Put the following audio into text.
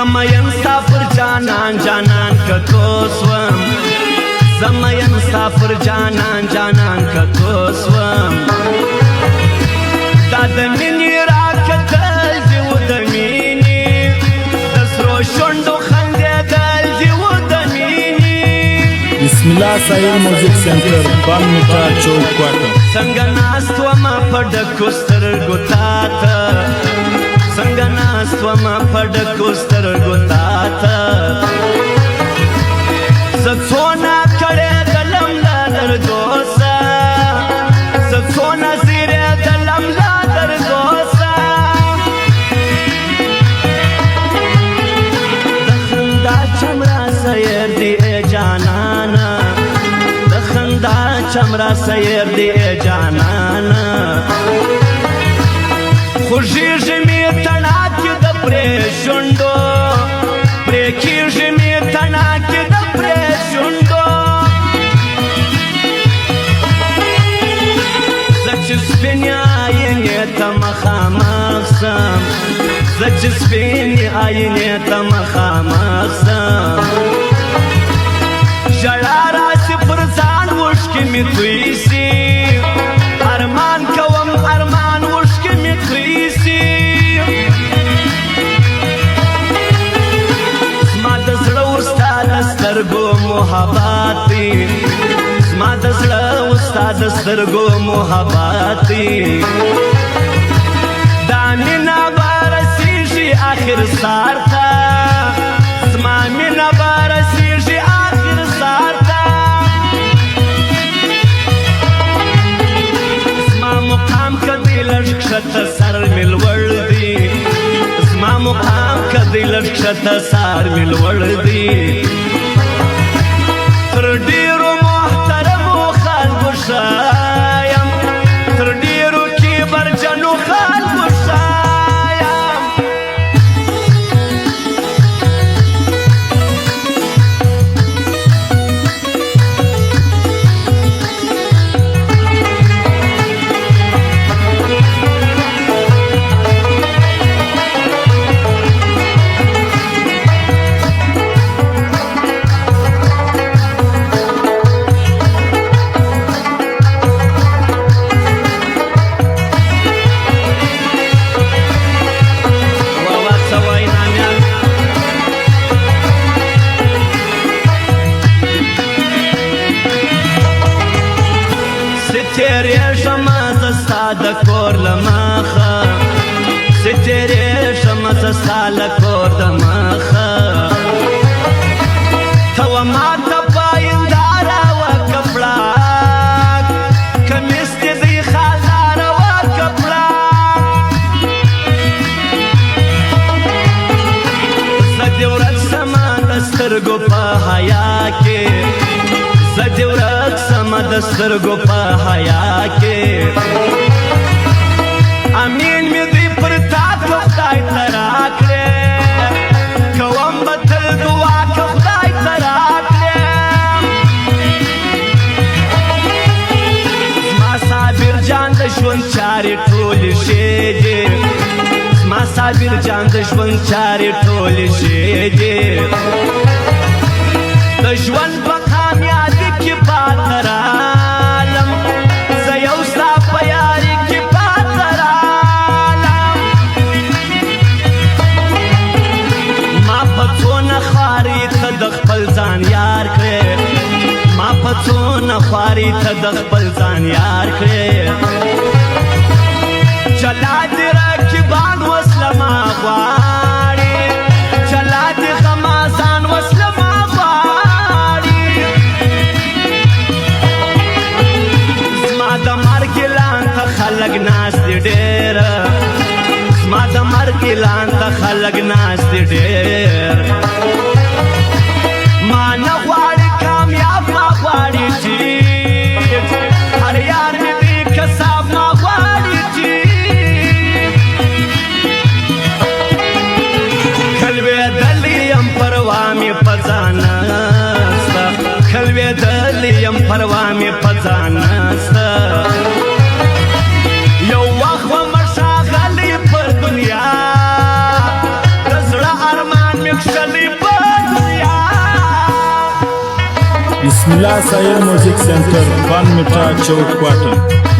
زمین سافر جانان جانان کتوسوم زمین سافر جانان جانان کتوسوم دا دمینی را کتل دیو دمینی دسرو شندو خنده دل دیو دمینی بسم الله ساحل موزیک سنٹر بان میٹا چوک کوارٹر څنګه ناست وما په ډکو سترګو تاته څنګه ناست وما په ډکو سترګو تاته زه څونه کړېدلم له دردو سه زه څونه زیرېدلم له دردو سه د خندا چمړه سیر دی ای جانانه د خندا چمړه سیر دی ای جانانه خوږېږي مې تڼاکې د پرې شونډو پرې کېږي مې تڼاکې د پرې شونډو زه چې سپینې آینې ته مخامخ سم زه چې سپینې آینې ته مخامخ سم ژړا راسي پر ځان اوښکې مې توی سي ارمان کوم ارمان اوښکې مې توی سي زما د زړه وستا د سترګو محبت دی زما د زړه وستا د سترګو محبت دی دا مینه به رسېږي آخر سار ته زما مینه به رسېږي آخر سار ته زما مقام کدی لږ کښته سر مې لوړ دی زما مقام کدی لږ کښته سر مې لوړ دی تر ډېرو محترمو خلکو ښه یم تر ډېرو کبرجنو خلکو ښه یم ستېرېږم زه ستا د کور له مخه ستېرېږم زه ستا له کور د مخه ته وه ماته پاینداره وکه پړاک کمیس دې دی خالداره وکه پړاک زه دې ورک سمه د سترګو په حیا کې زه دې ورک سمه د سترګو په حیا کې امین مې دوی پر تا که خدای ته راکړې کوم به تل دعا که خدای ته راکړې زما صابر جان د ژوند چارې ټولې ښې دي زما صابر جان د ژوند چارې ټولې ښې دي د ژوند په کامیابي کې پاته رالم زه یو ستا په یاري کې پاته رالم ما په څونه خواري ته د خپل ځان یار کړې ما په څونه خواري ته د خپل ځان یار کړې چلا دې رقیبان وسله ما غواړي چلا دې غمازان وسله ما خلق ناس دی ډېر زما د مرګ اعلان ته خلق ناس دی ډېر ما نه غواړي کامیاب ما غواړي ټیټ هر یار مې دی کساب ما غواړي ټیټ کلوېدلی یم پروا مې په ځان نسته کلوېدلی یم پروا مې په ځان نسته یو وخت و مشاغلی پر دنیا د زړه ارمان مې बिस्मिल्लाह साहिल music centre बन मिठा चौक पाटन।